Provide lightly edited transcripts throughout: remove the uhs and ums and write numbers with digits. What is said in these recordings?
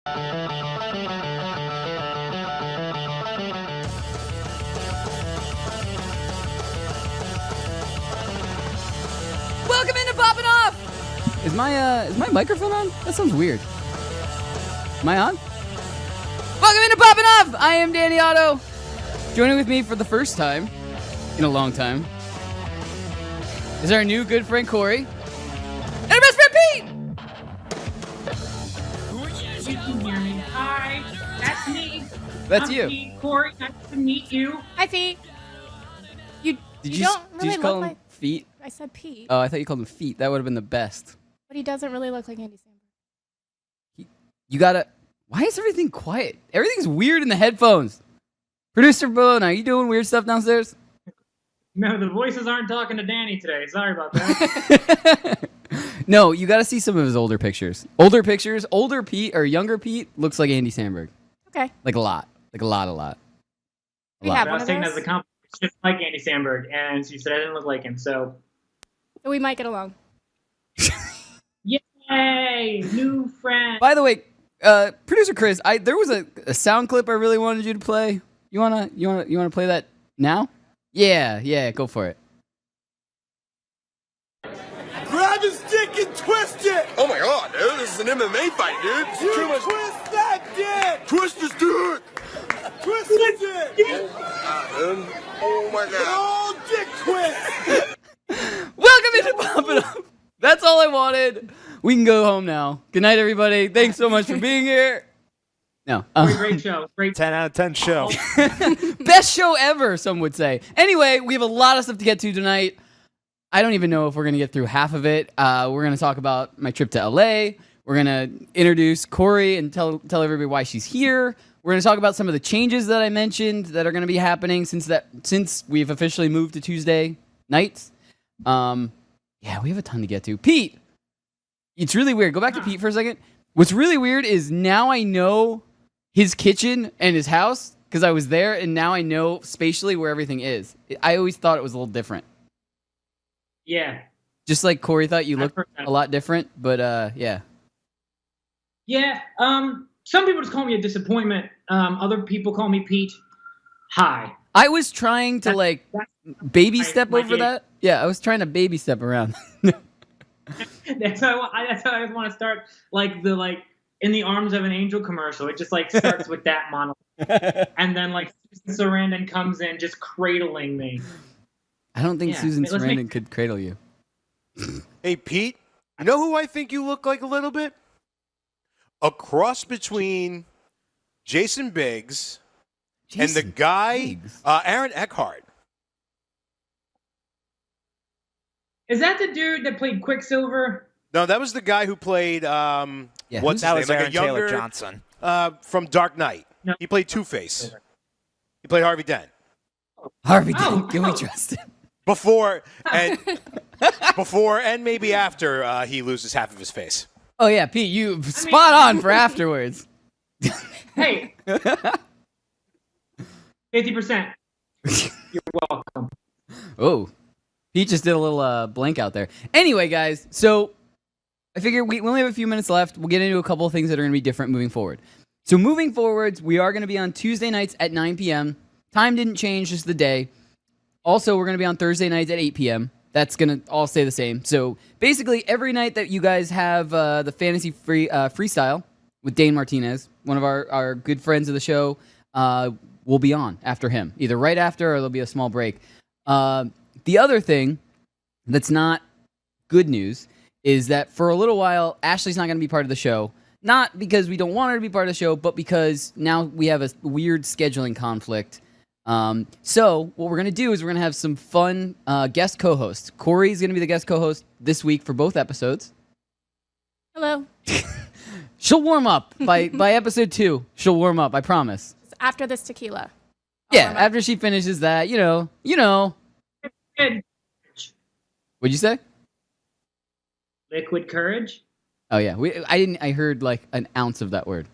Welcome into Poppin Off! Is my microphone on? That sounds weird. Am I on? Welcome into Poppin Off! I am Danny Otto. Joining with me for the first time in a long time is our new good friend Cori and our best friend Pete! You can hear me. Hi, that's me. That's I'm you. Pete. Cori, nice to meet you. Hi, Pete. You Did you don't did you really call look him like... feet? I said Pete, Oh, I thought you called him feet. That would have been the best. but he doesn't really look like Andy Samberg. You gotta... Why is everything quiet? Everything's weird in the headphones. Producer Bone, are you doing weird stuff downstairs? No, the voices aren't talking to Danny today. Sorry about that. No, you gotta see some of his older pictures. Older Pete or younger Pete looks like Andy Samberg. Okay. Like a lot. Like a lot. We lot. have I one was of taking those, as a compliment, just like Andy Samberg, and she said I didn't look like him. So, so we might get along. yay, new friend. By the way, producer Chris, there was a sound clip I really wanted you to play. You wanna play that now? Yeah, go for it. Grab his dick and twist it! Oh my god, dude, this is an MMA fight, dude. This is You too much. twist that dick! Twist his dick! Twist his dick! Dude. Oh my god. Oh, dick twist! Welcome into Poppin' Up. That's all I wanted. We can go home now. Good night, everybody. Thanks so much for being here. No. Great show. Great. 10 out of 10 show. Best show ever, some would say. Anyway, we have a lot of stuff to get to tonight. I don't even know if we're going to get through half of it. We're going to talk about my trip to LA. We're going to introduce Cori and tell everybody why she's here. We're going to talk about some of the changes that I mentioned that are going to be happening since we've officially moved to Tuesday nights. Yeah, we have a ton to get to. Pete, it's really weird. Go back to Pete for a second. What's really weird is now I know his kitchen and his house because I was there, and now I know spatially where everything is. I always thought it was a little different. Yeah. Just like Cori thought you looked heard that. a lot different, but yeah. Yeah. Some people just call me a disappointment. Other people call me Pete. Hi. I was trying to like baby my- step my over gig. that. Yeah, I was trying to baby step around. That's how I just want to start like in the arms of an angel commercial. It just like starts with that monologue, and then like Susan Sarandon comes in just cradling me. I don't think Yeah, Susan let's make- Sarandon could cradle you. Hey, Pete, you know who I think you look like a little bit? A cross between Jason Biggs and the Jason guy, Biggs. Aaron Eckhart. Is that the dude that played Quicksilver? No, that was the guy who played, Yeah, what's That his was name? Aaron Like a younger, Taylor Johnson. From Dark Knight. No. He played Two-Face. He played Harvey Dent. Harvey Oh, Dent, can we oh. trust him? Before and maybe after he loses half of his face. Oh yeah, Pete, you spot on for afterwards. Hey, 50%. You're welcome. Oh, Pete just did a little blank out there. Anyway, guys, so I figure we only have a few minutes left. We'll get into a couple of things that are going to be different moving forward. So moving forwards, we are going to be on Tuesday nights at 9 p.m. Time didn't change, just the day. Also, we're going to be on Thursday nights at 8 p.m. That's going to all stay the same. So basically, every night that you guys have the fantasy freestyle with Dane Martinez, one of our good friends of the show, will be on after him, either right after or there'll be a small break. The other thing that's not good news is that for a little while, Ashley's not going to be part of the show. Not because we don't want her to be part of the show, but because now we have a weird scheduling conflict. So what we're going to do is we're going to have some fun guest co-hosts. Cori's going to be the guest co-host this week for both episodes. Hello. She'll warm up by episode 2. She'll warm up, I promise. It's after this tequila. Yeah, warm up. after she finishes that, you know. Good. What'd you say? Liquid courage. Oh yeah, I heard like an ounce of that word.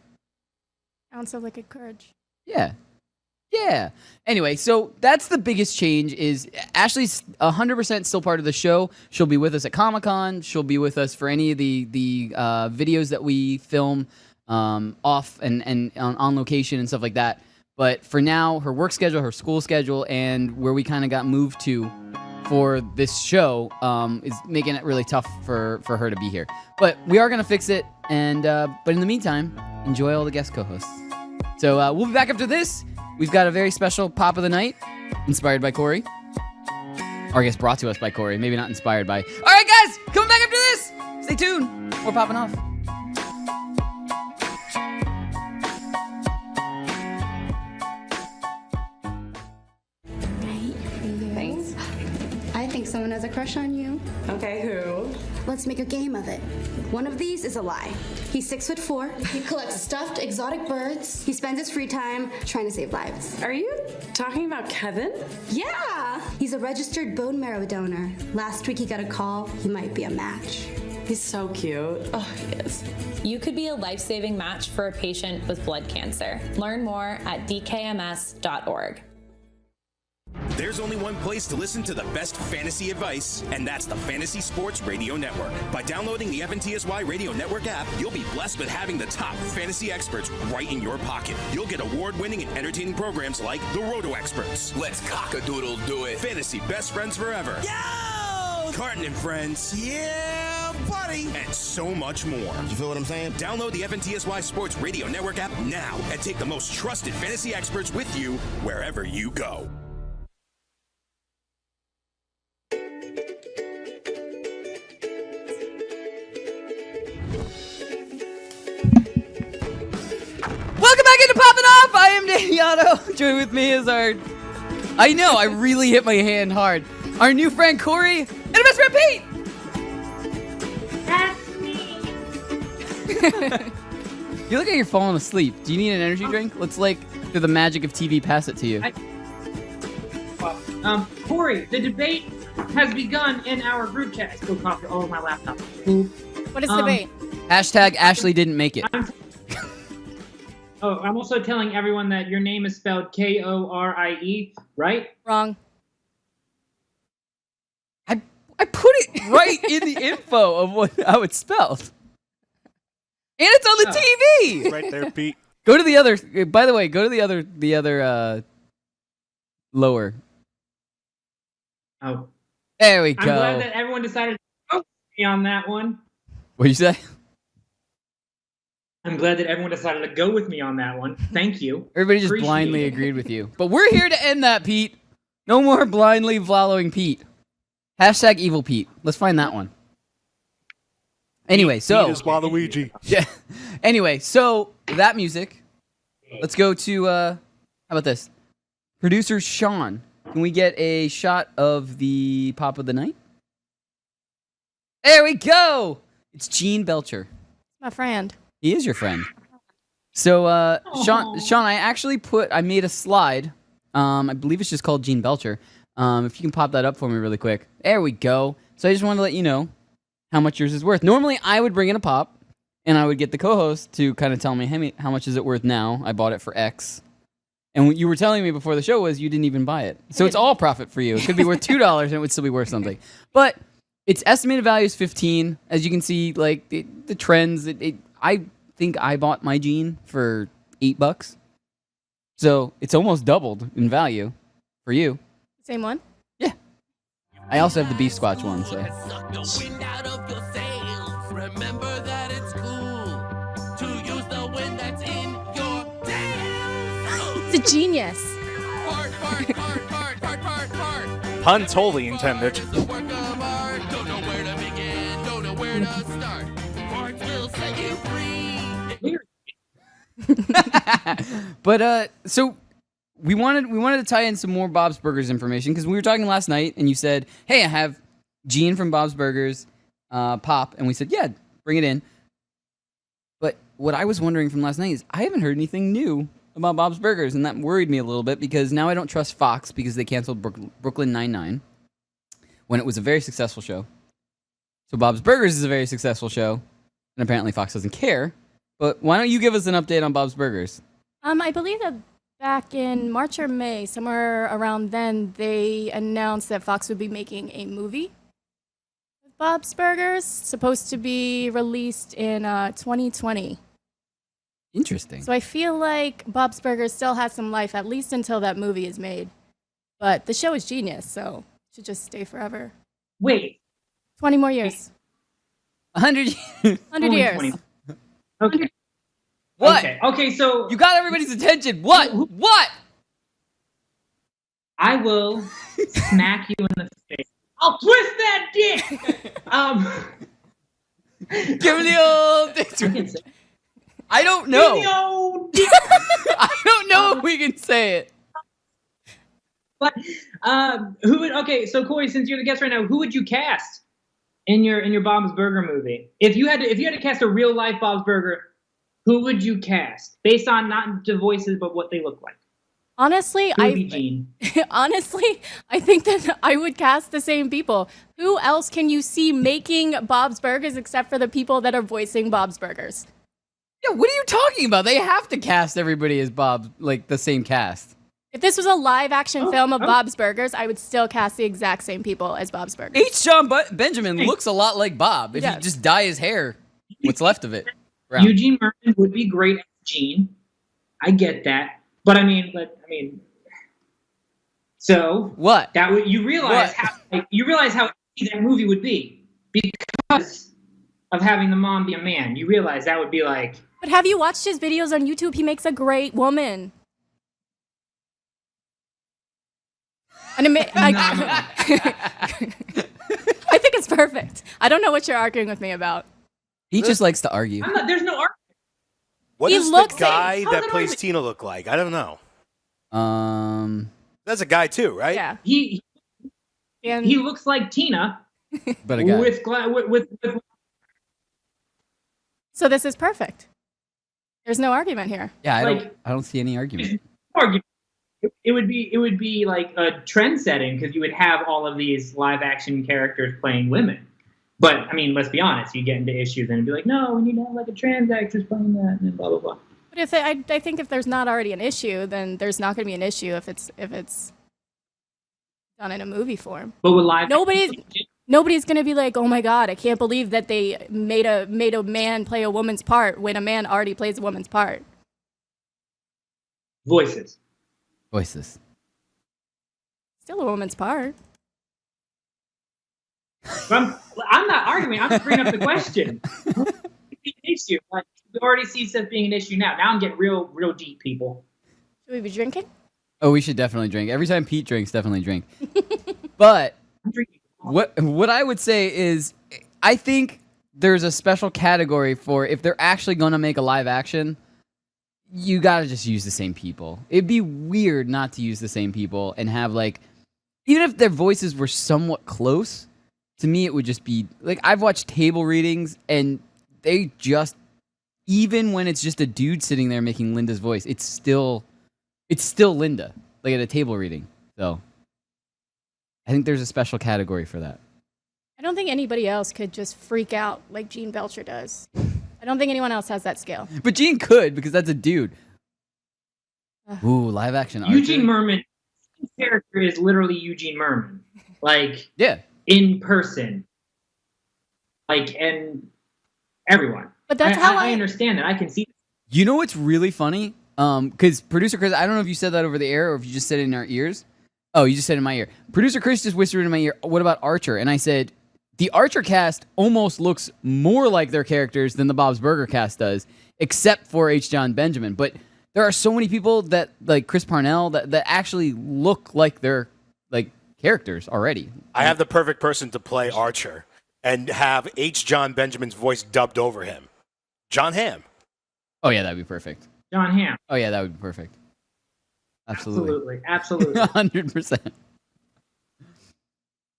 Ounce of liquid courage. Yeah. Anyway, so that's the biggest change is Ashley's 100% still part of the show. She'll be with us at Comic-Con. She'll be with us for any of the videos that we film off and on location and stuff like that. But for now, her work schedule, her school schedule, and where we kind of got moved to for this show is making it really tough for her to be here. But we are going to fix it. And but in the meantime, enjoy all the guest co-hosts. So we'll be back after this. We've got a very special Pop of the Night inspired by Cori. Or I guess brought to us by Cori. Maybe not inspired by. All right, guys, coming back after this. Stay tuned. We're popping off. Thanks. I think someone has a crush on you. Okay, who? Let's make a game of it. One of these is a lie. He's 6'4". He collects stuffed exotic birds. He spends his free time trying to save lives. Are you talking about Kevin? Yeah! He's a registered bone marrow donor. Last week he got a call. He might be a match. He's so cute. Oh, he is. You could be a life-saving match for a patient with blood cancer. Learn more at dkms.org. There's only one place to listen to the best fantasy advice, and that's the Fantasy Sports Radio Network. By downloading the FNTSY Radio Network app, you'll be blessed with having the top fantasy experts right in your pocket. You'll get award-winning and entertaining programs like The Roto Experts, Let's cock-a-doodle do it. Fantasy Best Friends Forever, Yo! Carton and Friends, Yeah, buddy. and so much more. You feel what I'm saying? Download the FNTSY Sports Radio Network app now and take the most trusted fantasy experts with you wherever you go. Welcome back into Poppin' Off. I am Danny Otto. Join with me is our... I know, I really hit my hand hard. Our new friend Cori and our best friend Pete. That's me. You look like you're falling asleep. Do you need an energy drink? Let's through the magic of TV, pass it to you. Cori, the debate has begun in our group chat. I spilled coffee all over my laptop. What is debate? Hashtag Ashley didn't make it. I'm also telling everyone that your name is spelled Korie, right? Wrong. I put it right in the info of how it's spelled. And it's on the TV. Right there, Pete. Go to the other. By the way, go to the other lower. Oh. There we go. I'm glad that everyone decided to go with me on that one. What'd you say? I'm glad that everyone decided to go with me on that one. Thank you. Everybody just Appreciate blindly it. agreed with you. But we're here to end that, Pete. No more blindly following Pete. Hashtag evil Pete. Let's find that one. Anyway, so... Pete is Waluigi. Yeah. Anyway, so that music. Let's go to... how about this? Producer Sean. Can we get a shot of the Pop of the Night? There we go! It's Gene Belcher. My friend. He is your friend. So, Sean, I made a slide. I believe it's just called Gene Belcher. If you can pop that up for me really quick. There we go. So I just wanted to let you know how much yours is worth. Normally, I would bring in a pop, and I would get the co-host to kind of tell me, hey, how much is it worth now? I bought it for X. And what you were telling me before the show was you didn't even buy it. So it's all profit for you. It could be worth $2, and it would still be worth something. But its estimated value is 15. As you can see, like the trends, I think I bought my Gene for $8. So it's almost doubled in value for you. Same one? Yeah. I also have the Beef Squatch one, so. Remember that it's cool to use the wind that's in your tail. It's a genius. Part. Puns wholly intended. It's a work of art. Don't know where to begin. Don't know where to start. Parts will set you free. But so we wanted to tie in some more Bob's Burgers information because we were talking last night and you said, "Hey, I have Gene from Bob's Burgers pop," and we said, "Yeah, bring it in." But what I was wondering from last night is I haven't heard anything new about Bob's Burgers, and that worried me a little bit because now I don't trust Fox because they canceled Brooklyn Nine-Nine when it was a very successful show. So Bob's Burgers is a very successful show, and apparently Fox doesn't care. But why don't you give us an update on Bob's Burgers? I believe that back in March or May, somewhere around then, they announced that Fox would be making a movie with Bob's Burgers, supposed to be released in 2020. Interesting. So I feel like Bob's Burgers still has some life, at least until that movie is made. But the show is genius, so it should just stay forever. Wait. 20 more years. 100 years. 100 Only years. 20. Okay. What? Okay, so You got everybody's attention. What? What? I will smack you in the face. I'll twist that dick. Give me the old dick. I don't know. Give me the old dick. I don't know if we can say it. But who would? Okay, so Cori, since you're the guest right now, who would you cast in your Bob's Burger movie? If you had to cast a real life Bob's Burger, who would you cast based on not the voices but what they look like? Honestly, Who would be Gene? honestly, I think that I would cast the same people. Who else can you see making Bob's Burgers except for the people that are voicing Bob's Burgers? Yeah, what are you talking about? They have to cast everybody as Bob, like the same cast. If this was a live action film of Bob's Burgers, I would still cast the exact same people as Bob's Burgers. H. John Benjamin looks a lot like Bob. If you just dye his hair, what's left of it? Brown. Eugene Merman would be great as Gene. I get that, but I mean, so what? That would you realize how easy that movie would be because of having the mom be a man. You realize that would be like. But have you watched his videos on YouTube? He makes a great woman. And I think it's perfect. I don't know what you're arguing with me about. He just likes to argue. There's no argument. What He does looks the guy like- that How's plays it Tina look like? I don't know. That's a guy too, right? Yeah. He looks like Tina, but a guy. with So this is perfect. There's no argument here. Yeah, I don't see any argument. It would be like a trend setting because you would have all of these live action characters playing women. But I mean, let's be honest. You get into issues and it'd be like, no, we need to have like a trans actress playing that, and then blah blah blah. But I think if there's not already an issue, then there's not going to be an issue if it's done in a movie form. But with live, nobody's going to be like, oh my god, I can't believe that they made a man play a woman's part when a man already plays a woman's part. Voices. Still a woman's part. I'm not arguing. I'm just bringing up the question. It's an issue. Like, we already see this being an issue now. Now I'm getting real deep, people. Should we be drinking? Oh, we should definitely drink. Every time Pete drinks, definitely drink. But what I would say is, I think there's a special category for if they're actually going to make a live action. You gotta just use the same people. It'd be weird not to use the same people and have like, even if their voices were somewhat close, to me it would just be like, I've watched table readings and they just, even when it's just a dude sitting there making Linda's voice, it's still Linda, like at a table reading. So I think there's a special category for that. I don't think anybody else could just freak out like Gene Belcher does. I don't think anyone else has that skill. But Gene could, because that's a dude. Ooh, live action Archer. Eugene Merman, his character is literally Eugene Merman. Like, yeah, in person. Like, and everyone. But that's I understand that. I can see. You know what's really funny? Because producer Chris, I don't know if you said that over the air or if you just said it in our ears. Oh, you just said it in my ear. Producer Chris just whispered in my ear, what about Archer? And I said, the Archer cast almost looks more like their characters than the Bob's Burger cast does, except for H. John Benjamin. But there are so many people that, like Chris Parnell, that actually look like their like characters already. I have the perfect person to play Archer and have H. John Benjamin's voice dubbed over him. John Hamm. Oh yeah, that'd be perfect. John Hamm. Oh yeah, that would be perfect. Absolutely. 100%.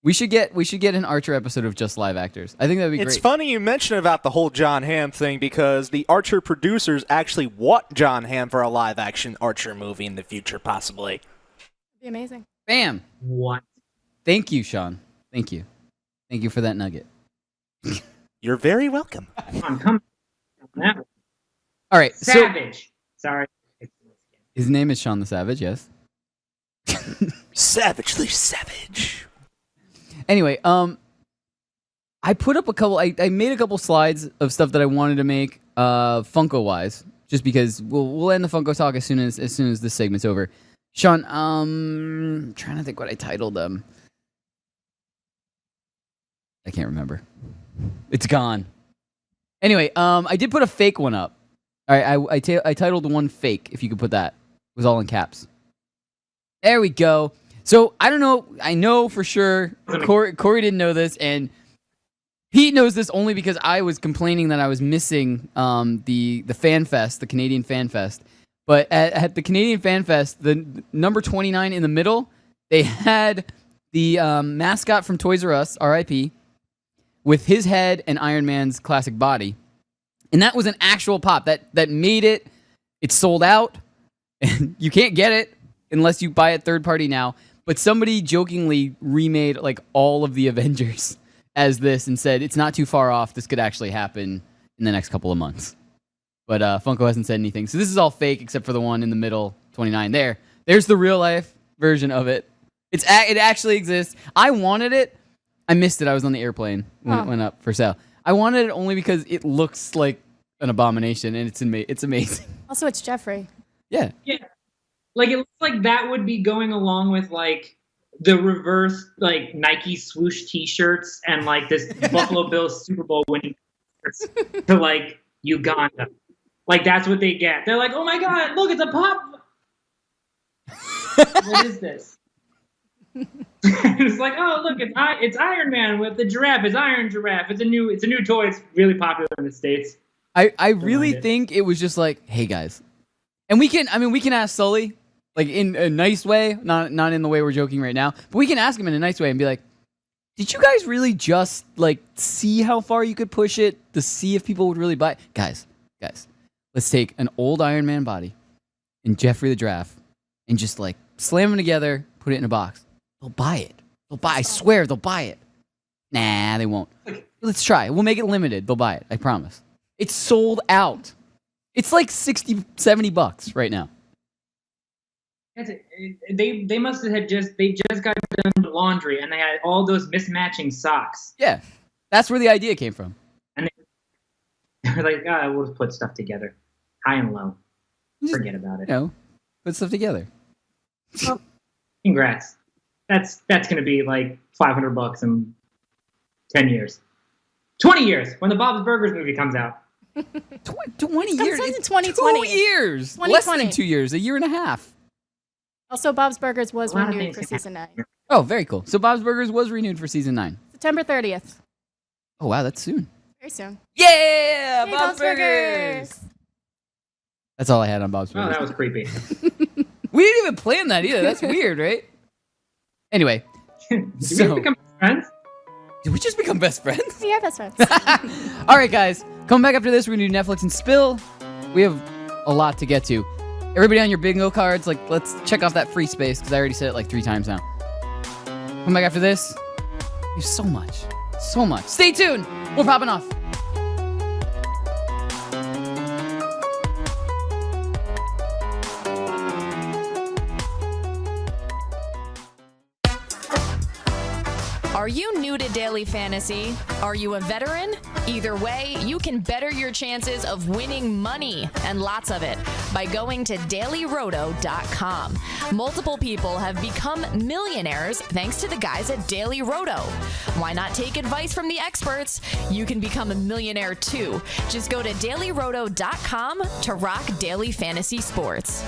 We should get an Archer episode of just live actors. I think that'd be great. It's funny you mention about the whole John Hamm thing because the Archer producers actually want John Hamm for a live action Archer movie in the future, possibly. It'd be amazing. Bam. What? Thank you, Sean. Thank you. Thank you for that nugget. You're very welcome. Come on. All right. Savage. Sorry. His name is Sean the Savage, yes. Savagely savage. Anyway, I put up a couple. I made a couple slides of stuff that I wanted to make, Funko wise, just because we'll end the Funko talk as soon as this segment's over. Sean, trying to think what I titled them. I can't remember. It's gone. Anyway, I did put a fake one up. All right, I titled one fake. If you could put that, it was all in caps. There we go. So I don't know. I know for sure Cori didn't know this, and Pete knows this only because I was complaining that I was missing the Fan Fest, the Canadian Fan Fest. But at the Canadian Fan Fest, the number 29 in the middle, they had the mascot from Toys R Us, R.I.P., with his head and Iron Man's classic body. And that was an actual pop. That made it. It's sold out. And you can't get it unless you buy it third party now. But somebody jokingly remade like all of the Avengers as this and said it's not too far off. This could actually happen in the next couple of months. But Funko hasn't said anything. So this is all fake except for the one in the middle, 29. There's the real life version of it. It actually exists. I wanted it. I missed it. I was on the airplane when it went up for sale. I wanted it only because it looks like an abomination and it's amazing. Also, it's Jeffrey. Yeah. Yeah. Like, it looks like that would be going along with, like, the reverse, like, Nike swoosh T-shirts and, like, this Buffalo Bills Super Bowl winning shirts to, like, Uganda. Like, that's what they get. They're like, oh, my God, look, it's a pop. What is this? It's like, oh, look, it's Iron Man with the giraffe. It's Iron Giraffe. It's a new toy. It's really popular in the States. I really think it was just like, hey, guys. And we can ask Sully, like, in a nice way, not in the way we're joking right now, but we can ask him in a nice way and be like, did you guys really just, like, see how far you could push it to see if people would really buy it? Guys, let's take an old Iron Man body and Jeffrey the Giraffe and just, like, slam them together, put it in a box. They'll buy it. I swear they'll buy it. Nah, they won't. Let's try. We'll make it limited. They'll buy it. I promise. It's sold out. It's like $60, $70 right now. They must have just got done laundry and they had all those mismatching socks. Yeah, that's where the idea came from. And they're like, we'll just put stuff together, high and low. Forget about it. Put stuff together. Well, congrats. That's going to be like $500 in 10 years, 20 years when the Bob's Burgers movie comes out. 20 years. It's 2020. 2 years. Less than 2 years. A year and a half. Also, Bob's Burgers was renewed for season 9. Oh, very cool. So Bob's Burgers was renewed for season 9. September 30th. Oh, wow, that's soon. Very soon. Yeah, Yay, Bob's Burgers. That's all I had on Bob's Burgers. Oh, that was creepy. We didn't even plan that either. That's weird, right? Anyway. Did we become friends? Did we just become best friends? We are best friends. All right, guys. Coming back after this, we're going to do Netflix and Spill. We have a lot to get to. Everybody on your bingo cards, like, let's check off that free space, because I already said it like 3 times now. Come back after this. There's so much. So much. Stay tuned. We're popping off. Are you new to Daily Fantasy? Are you a veteran? Either way, you can better your chances of winning money, and lots of it, by going to dailyroto.com. Multiple people have become millionaires thanks to the guys at Daily Roto. Why not take advice from the experts? You can become a millionaire too. Just go to dailyroto.com to rock daily fantasy sports.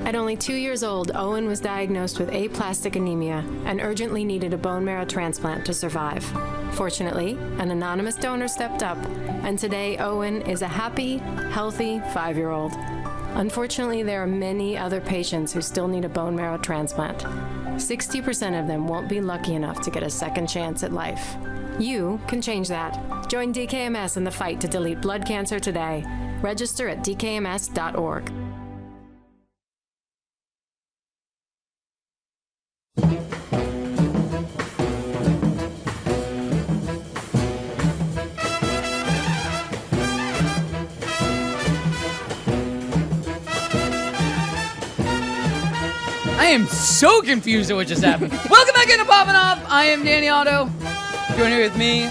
At only 2 years old, Owen was diagnosed with aplastic anemia and urgently needed a bone marrow transplant to survive. Fortunately, an anonymous donor stepped up, and today Owen is a happy, healthy 5-year-old. Unfortunately, there are many other patients who still need a bone marrow transplant. 60% of them won't be lucky enough to get a second chance at life. You can change that. Join DKMS in the fight to delete blood cancer today. Register at dkms.org. I am so confused at what just happened. Welcome back into Poppin' Off. I am Danny Otto. Joining here with me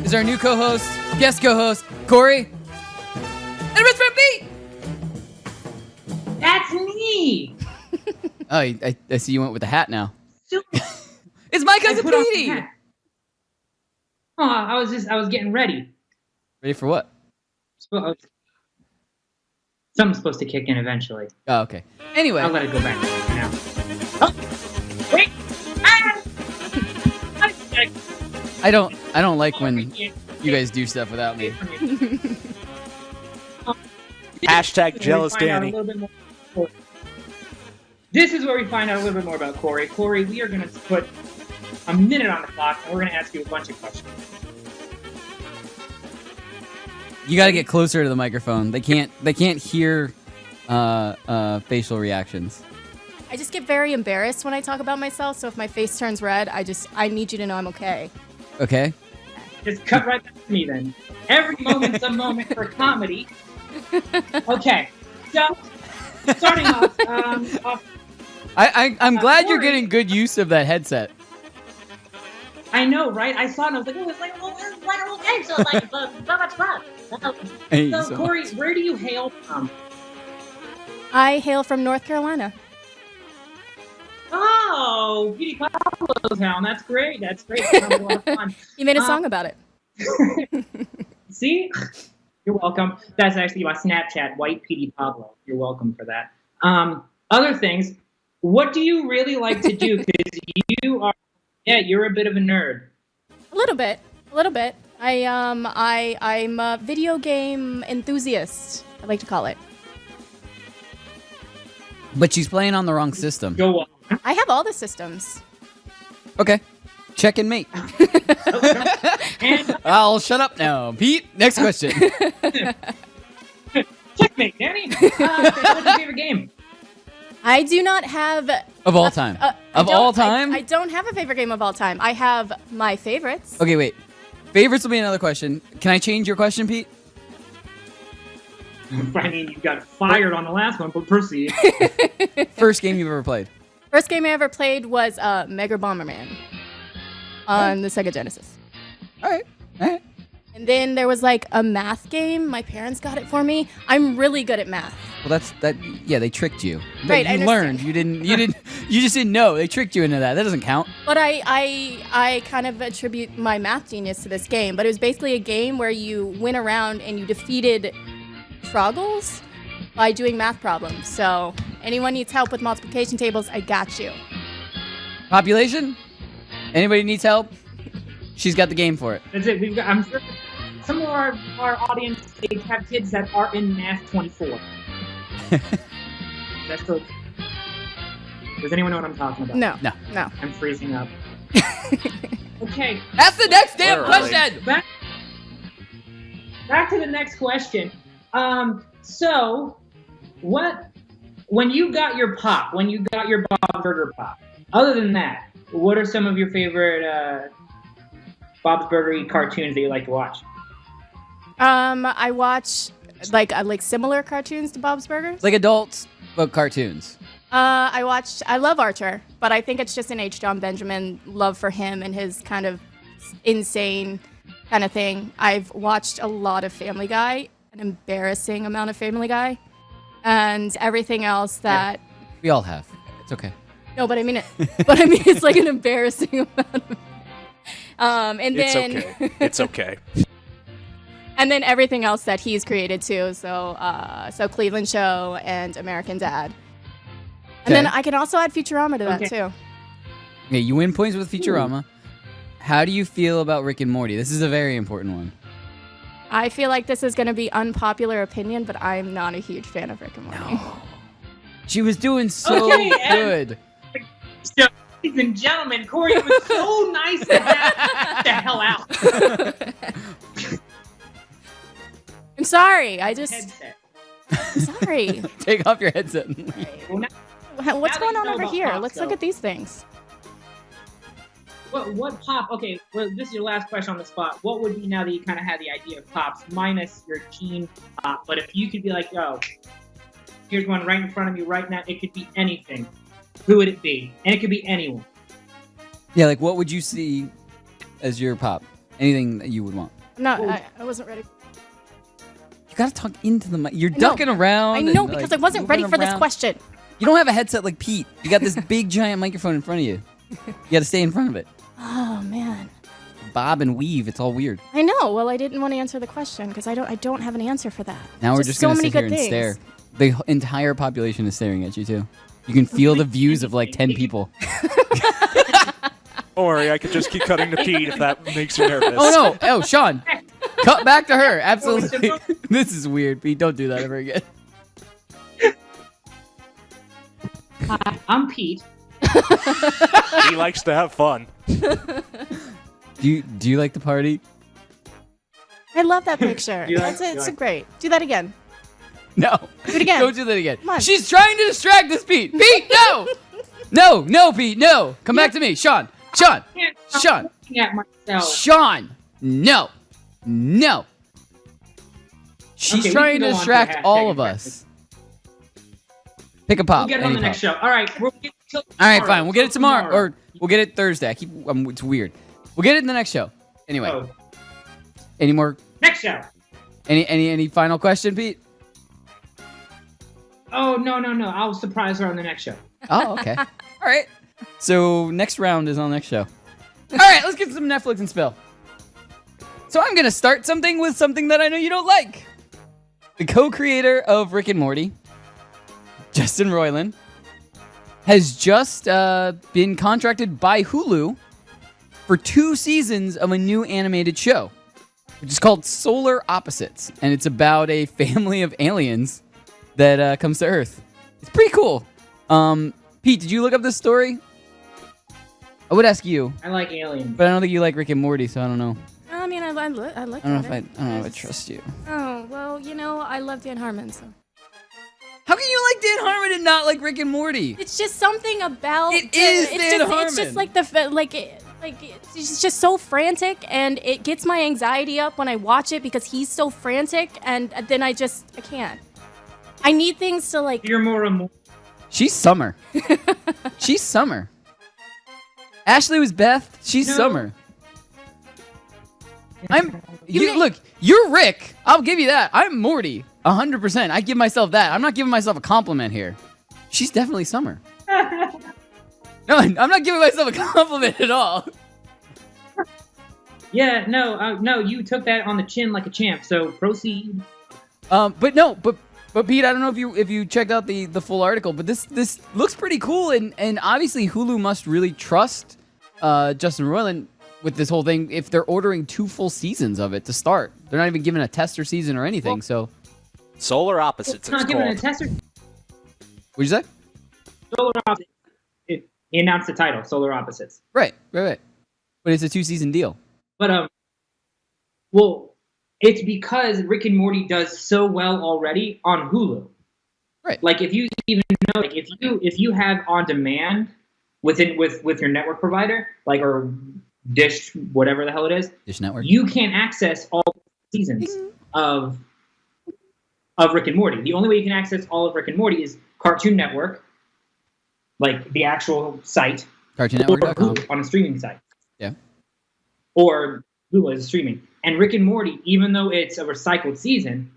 is our new co-host, guest co-host, Cori, and Rich from Pete. That's me. Oh, I see you went with the hat now. So- It's my I cousin put on the Petey. hat. Oh, I was getting ready. Ready for what? Something's supposed to kick in eventually. Oh, okay. Anyway. I'll let it go back now. Oh, wait. Ah! I don't like when you guys do stuff without me. Hashtag jealous Danny. This is where we find out a little bit more about Cori. Cori, we are going to put a minute on the clock, and we're going to ask you a bunch of questions. You got to get closer to the microphone. They can't hear facial reactions. I just get very embarrassed when I talk about myself, so if my face turns red, I need you to know I'm okay. Okay. Just cut right back to me then. Every moment's a moment for comedy. Okay, so starting off, I'm glad you're Cori- getting good use of that headset. I know, right? I saw it and I was like, oh, it's like a little game, so like, so much fun. Hey, So, so Cori, where do you hail from? I hail from North Carolina. Oh, Petey Pablo's town. That's great. That's great. That sounds a lot of fun. You made a song about it. See? You're welcome. That's actually my Snapchat, White Petey Pablo. You're welcome for that. Other things, what do you really like to do? Because you're a bit of a nerd. A little bit. I'm a video game enthusiast, I like to call it. But she's playing on the wrong system. Go on. I have all the systems. Okay. Check and mate. I'll shut up now. Pete, next question. Checkmate, Danny. What's your favorite game? I do not have... Of all time. Of all time? I don't have a favorite game of all time. I have my favorites. Okay, wait. Favorites will be another question. Can I change your question, Pete? I mean, you got fired on the last one, but proceed. First game you've ever played? First game I ever played was Mega Bomberman on the Sega Genesis. All right. And then there was like a math game. My parents got it for me. I'm really good at math. Well, yeah, they tricked you. Right, I You learned. You just didn't know. They tricked you into that. That doesn't count. But I kind of attribute my math genius to this game. But it was basically a game where you went around and you defeated Troggles by doing math problems. So anyone needs help with multiplication tables, I got you. Population? Anybody needs help? She's got the game for it. That's it. I'm sure some of our audience, they have kids that are in Math 24. That's so. Does anyone know what I'm talking about? No. I'm freezing up. Okay. That's the next damn Literally. question. Back to the next question. So, when you got your pop, when you got your Bob's Burger pop, other than that, what are some of your favorite Bob's Burger cartoons that you like to watch? I watch like similar cartoons to Bob's Burgers. Like adults, but cartoons. I love Archer, but I think it's just an H. John Benjamin love for him and his kind of insane kind of thing. I've watched a lot of Family Guy, an embarrassing amount of Family Guy, and everything else that. We all have. It's okay. No, but I mean it. But I mean it's like an embarrassing amount of. And then. It's okay. It's okay. And then everything else that he's created too. So Cleveland Show and American Dad. And then I can also add Futurama to that too. Okay, you win points with Futurama. How do you feel about Rick and Morty? This is a very important one. I feel like this is going to be unpopular opinion, but I'm not a huge fan of Rick and Morty. No. She was doing so good. So, ladies and gentlemen, Cori, it was so nice to have the hell out. I'm sorry. I'm sorry. Take off your headset. What's going on over here? Let's look at these things. What pop? Okay, well, this is your last question on the spot. What would be, now that you kind of had the idea of pops, minus your teen pop, but if you could be like, oh, here's one right in front of me right now, it could be anything. Who would it be? And it could be anyone. Yeah, like what would you see as your pop? Anything that you would want? No, I wasn't ready. You gotta talk into the mic. You're ducking around. I know and, because like, I wasn't ready moving for this around. question. You don't have a headset like Pete. You got this big giant microphone in front of you. You gotta stay in front of it. Oh man. Bob and weave. It's all weird. I know. Well, I didn't want to answer the question because I don't have an answer for that. Now we're just so gonna many sit here good and things. stare. The entire population is staring at you too. You can feel the views of like 10 people. Don't worry, I could just keep cutting to Pete if that makes you nervous. Oh no! Oh, Sean, cut back to her. Absolutely. This is weird, Pete. Don't do that ever again. Hi, I'm Pete. He likes to have fun. Do you like the party? I love that picture. You like- It's great. Do that again. No. Do it again. Don't do that again. Come on. She's trying to distract us, Pete. Pete, no! No, Pete, no. Come back to me. Sean. Can't stop looking at myself. Sean. No. She's Okay, we trying can to go on to distract hashtag all of breakfast. us. Pick a pop. We'll get it on any the next pop. show. All right, we'll get it All right, tomorrow. fine. We'll get it Till tomorrow, or we'll get it Thursday. It's weird. We'll get it in the next show. Anyway. Oh. Any more? Next show. Any final question, Pete? Oh no! I'll surprise her on the next show. Oh, okay. All right. So next round is on next show. All right, let's get some Netflix and spill. So I'm gonna start something with something that I know you don't like. The co-creator of Rick and Morty, Justin Roiland, has just been contracted by Hulu for 2 seasons of a new animated show, which is called Solar Opposites, and it's about a family of aliens that comes to Earth. It's pretty cool. Pete, did you look up this story? I would ask you, I like aliens. but I don't think you like Rick and Morty, so I don't know. I mean, I looked I don't know if I don't know if I trust you. Oh well, I love Dan Harmon. So How can you like Dan Harmon and not like Rick and Morty? it's just something about It is Dan It's just like it's just so frantic, and it gets my anxiety up when I watch it because he's so frantic, and then I can't. I need things to like. You're more. She's Summer. She's Summer. Ashley was Beth. She's No. Summer. Look, you're Rick. I'll give you that. I'm Morty. 100%. I give myself that. I'm not giving myself a compliment here. She's definitely Summer. No, I'm not giving myself a compliment at all. Yeah, no, you took that on the chin like a champ. So proceed. But Pete, I don't know if you checked out the full article, but this looks pretty cool, and obviously Hulu must really trust Justin Roiland with this whole thing if they're ordering 2 full seasons of it to start. They're not even giving a tester season or anything. So Solar Opposites, It's not it's giving a called. tester. what'd you say? Solar Opposites. He announced the title, Solar Opposites. Right. But it's a 2-season deal. But well, it's because Rick and Morty does so well already on Hulu. Right. Like if you even know, like if you have on demand with your network provider, like or Dish, whatever the hell it is, Dish Network. you can't access all seasons of Rick and Morty. The only way you can access all of Rick and Morty is Cartoon Network, like the actual site, or CartoonNetwork.com. Hulu on a streaming site. Yeah. Or Hulu as streaming. And Rick and Morty, even though it's a recycled season,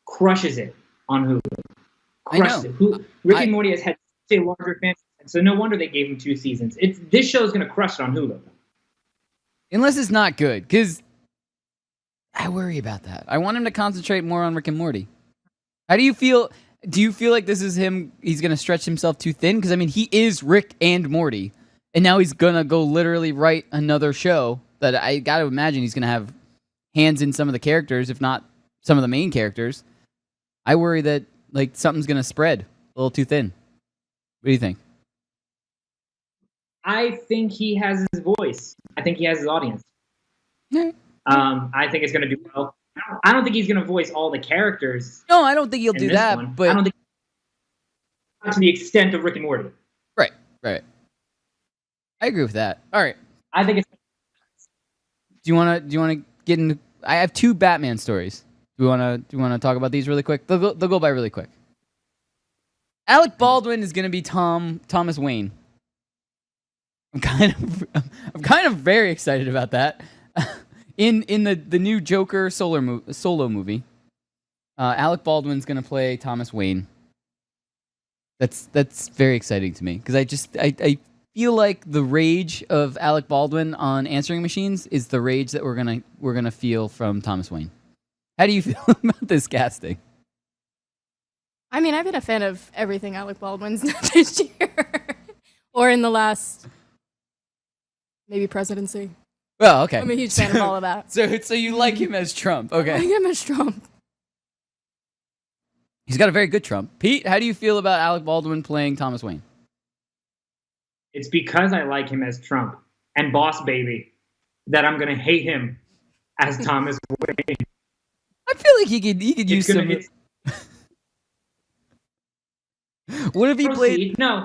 crushes it on Hulu. Crushes it. Rick and Morty has had such a larger fan, so no wonder they gave him 2 seasons. This show is going to crush it on Hulu. Unless it's not good, because I worry about that. I want him to concentrate more on Rick and Morty. How do you feel? Do you feel like this is him? He's going to stretch himself too thin? Because, I mean, he is Rick and Morty. And now he's going to go literally write another show that I got to imagine he's going to have hands in some of the characters, if not some of the main characters. I worry that like something's going to spread a little too thin. What do you think? I think he has his voice. I think he has his audience. I think it's going to do well. I don't think he's going to voice all the characters. No, I don't think he'll in do this that. one. But I don't think not to the extent of Rick and Morty. Right. I agree with that. All right. I think it's. Do you want to get into? I have 2 Batman stories. Do you want to talk about these really quick? They'll go by really quick. Alec Baldwin is going to be Thomas Wayne. I'm kind of very excited about that. in the new Joker solo movie, Alec Baldwin's gonna play Thomas Wayne. That's very exciting to me because I feel like the rage of Alec Baldwin on answering machines is the rage that we're gonna feel from Thomas Wayne. How do you feel about this casting? I mean, I've been a fan of everything Alec Baldwin's done this year, or in the last maybe presidency. Oh, okay. I'm a huge fan of all of that. So you like him as Trump? Okay. I like him as Trump. He's got a very good Trump. Pete, how do you feel about Alec Baldwin playing Thomas Wayne? It's because I like him as Trump and Boss Baby that I'm gonna hate him as Thomas Wayne. I feel like he could use some. What if he played? No.